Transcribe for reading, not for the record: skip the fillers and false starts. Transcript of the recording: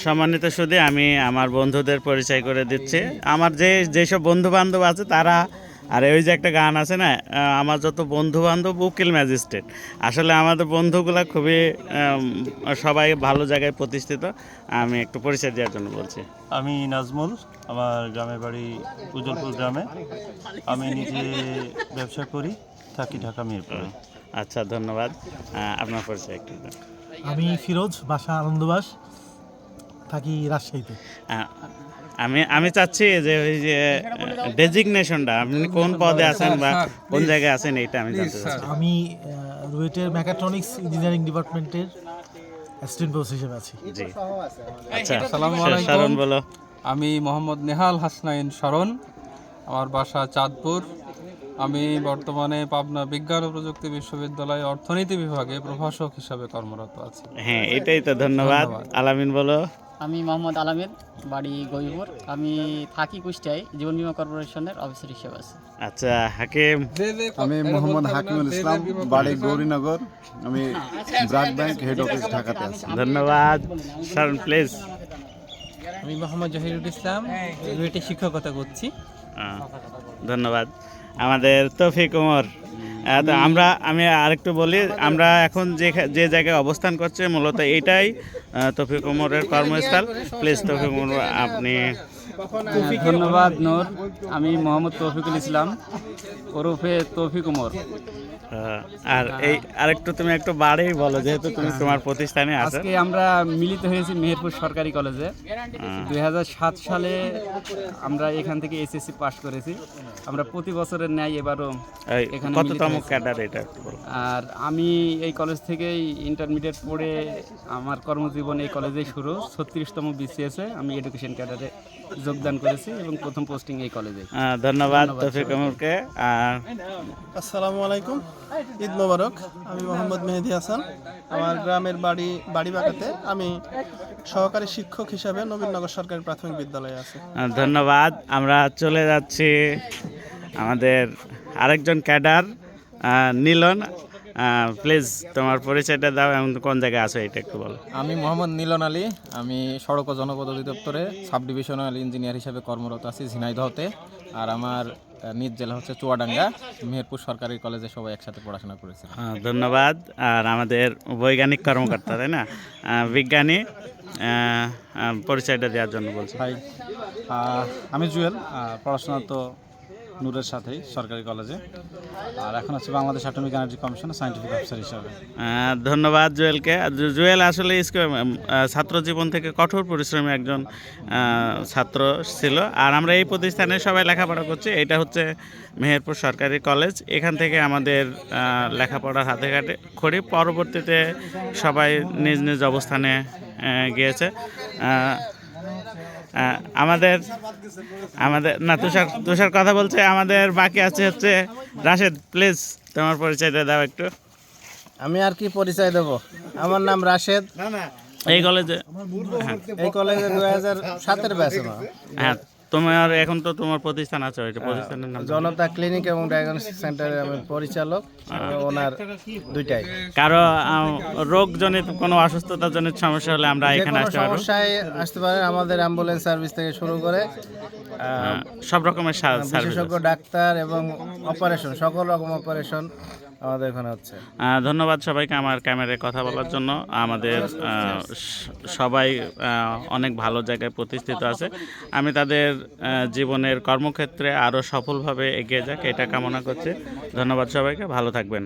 সম্মানিত সুধী, আমি আমার বন্ধুদের পরিচয় করে দিচ্ছি। আমার যেসব বন্ধু বান্ধব আছে তারা, আর ওই যে একটা গান আছে না, আমার যত বন্ধু বান্ধব উকিল ম্যাজিস্ট্রেট। আসলে আমাদের বন্ধুগুলা খুবই সবাই ভালো জায়গায় প্রতিষ্ঠিত। আমি একটু পরিচয় দেওয়ার জন্য বলছি। আমি নাজমুল, আমার গ্রামের বাড়ি উজ্জ্বলপুর গ্রামে। আমি নিজে ব্যবসা করি, থাকি ঢাকা মিরপুরে। আচ্ছা, ধন্যবাদ। আপনার পরিচয় একটু দেন। আমি ফিরোজ, বাসা আনন্দবাস, থাকি রাজশাহীতে। আমি চাচ্ছি যে ওই যে ডেজিগনেশনটা, আপনি কোন পদে আছেন বা কোন জায়গায় আছেন, এইটা আমি জানতে চাচ্ছি। আমি রুয়েটের মেকাট্রনিক্স ইঞ্জিনিয়ারিং ডিপার্টমেন্টের অ্যাসিস্ট্যান্ট প্রফেসর হিসেবে আছি। জি, আচ্ছা। আসসালামু আলাইকুম। শরণ বলো। আমি মোহাম্মদ নেহাল হাসনাইন শরণ, আমার বাসা চাঁদপুর। আমি বর্তমানে পাবনা বিজ্ঞান ও প্রযুক্তি বিশ্ববিদ্যালয়ে অর্থনীতি বিভাগে প্রভাষক হিসাবে কর্মরত আছি। হ্যাঁ, এটাই তো। ধন্যবাদ। আলামিন বলো। আমি মোহাম্মদ আলামের, বাড়ি গইপুর। আমি থাকি কুষ্টিয়ায়, জীবন বীমা কর্পোরেশনের অফিসার হিসেবে আছি। আচ্ছা, হাকিম। আমি মোহাম্মদ হাকিমুল ইসলাম, বাড়ি গৌরীনগর। আমি ব্রাক ব্যাংক হেড অফিস ঢাকাতে আছি। ধন্যবাদ। শরণ প্লিজ। আমি মোহাম্মদ জহিরুল ইসলাম, রুয়েটে শিক্ষকতা করছি। ধন্যবাদ। আমাদের তৌফিক ওমর। তো আমি আরেকটু বলি, আমরা এখন যে জায়গায় অবস্থান করছি মূলত এইটাই তৌফিক ওমরের কর্মস্থল। প্লিজ তৌফিক ওমর, আপনি। ধন্যবাদ নূর। আমি মোহাম্মদ তৌফিকুল ইসলাম, ওরফে তৌফিক ওমর। আর আরেকটু তুমি একটু বাড়েই বলো, যেহেতু তুমি তোমার প্রতিষ্ঠানে আছো। আজকে আমরা মিলিত হয়েছি মেহেরপুর সরকারি কলেজে। 2007 সালে আমরা এখান থেকে এসএসসি পাশ করেছি। আমরা প্রতি বছরের ন্যায় এবারও এখানে কততম ক্যাডার এটা একটু বলো। আর আমি এই কলেজ থেকেই ইন্টারমিডিয়েট পড়ে আমার কর্মজীবন এই কলেজেই শুরু। 36তম বিসিএসে আমি এডুকেশন ক্যাডারে যোগদান করেছি এবং প্রথম পোস্টিং এই কলেজে। ধন্যবাদ তৌফিক ওমরকে। আসসালামু আলাইকুম, ঈদ মোবারক। আমি মোহাম্মদ মেহেদি হাসান, আমার গ্রামের বাড়িবাগাতে। আমি সহকারী শিক্ষক হিসাবে নবীনগর সরকারি প্রাথমিক বিদ্যালয়ে আছি। ধন্যবাদ। আমরা চলে যাচ্ছি আমাদের আরেকজন ক্যাডার, নীলন। প্লিজ তোমার পরিচয়টা দাও এবং কোন জায়গায় আছো এটা একটু বলো। আমি মোহাম্মদ নীলন আলী, আমি সড়ক ও জনপথ অধিদপ্তরে সাব ডিভিশনাল ইঞ্জিনিয়ার হিসেবে কর্মরত আছি ঝিনাইদহতে। আর আমার নিজ জেলা হচ্ছে চুয়াডাঙ্গা। মেহেরপুর সরকারি কলেজে সবাই একসাথে পড়াশোনা করেছি। ধন্যবাদ। আর আমাদের বৈজ্ঞানিক কর্মকর্তা, তাই না, বিজ্ঞানী, পরিচয়টা দেওয়ার জন্য বলছি। ভাই, আমি জুয়েল, পড়াশোনা তো নূরের সাথেই সরকারি কলেজে, আর এখন হচ্ছে বাংলাদেশ অ্যাটমিক এনার্জি কমিশনের সায়েন্টিফিক অফিসার হিসাবে। ধন্যবাদ জুয়েলকে। জুয়েল আসলে ছাত্র জীবন থেকে কঠোর পরিশ্রমী একজন ছাত্র ছিল। আর আমরা এই প্রতিষ্ঠানে সবাই লেখাপড়া করছি। এটা হচ্ছে মেহেরপুর সরকারি কলেজ। এখান থেকে আমাদের লেখাপড়ার হাতে খড়ি। পরবর্তীতে সবাই নিজ নিজ অবস্থানে গিয়েছে। আমাদের না, তুষার কথা বলছে। আমাদের বাকি আছে হচ্ছে রাশেদ। প্লিজ তোমার পরিচয়টা দাও একটু। আমি আর কি পরিচয় দেব? আমার নাম রাশেদ। এই কলেজে 2007-এর ব্যাচ। হ্যাঁ, তোমার এখন তো তোমার প্রতিষ্ঠান আছে, ওইটা প্রতিষ্ঠানের নাম? জনতা ক্লিনিক এবং ডায়াগনস্টিক সেন্টারের আমি পরিচালক, ওনার দুইটাই। কারো রোগজনিত কোনো অসুস্থতাজনিত সমস্যা হলে আমরা এখানে আসতে পারবো। সমস্যায় আসতে পারে। আমাদের অ্যাম্বুলেন্স সার্ভিস থেকে শুরু করে সব রকমের বিশেষজ্ঞ ডাক্তার এবং অপারেশন, সকল রকম অপারেশন আমাদের এখানে হচ্ছে। ধন্যবাদ সবাইকে আমার ক্যামেরায় কথা বলার জন্য। আমাদের সবাই অনেক ভালো জায়গায় প্রতিষ্ঠিত আছে। আমি তাদের জীবনের কর্মক্ষেত্রে আরও সফলভাবে এগিয়ে যাক এটা কামনা করছি। ধন্যবাদ সবাইকে, ভালো থাকবেন।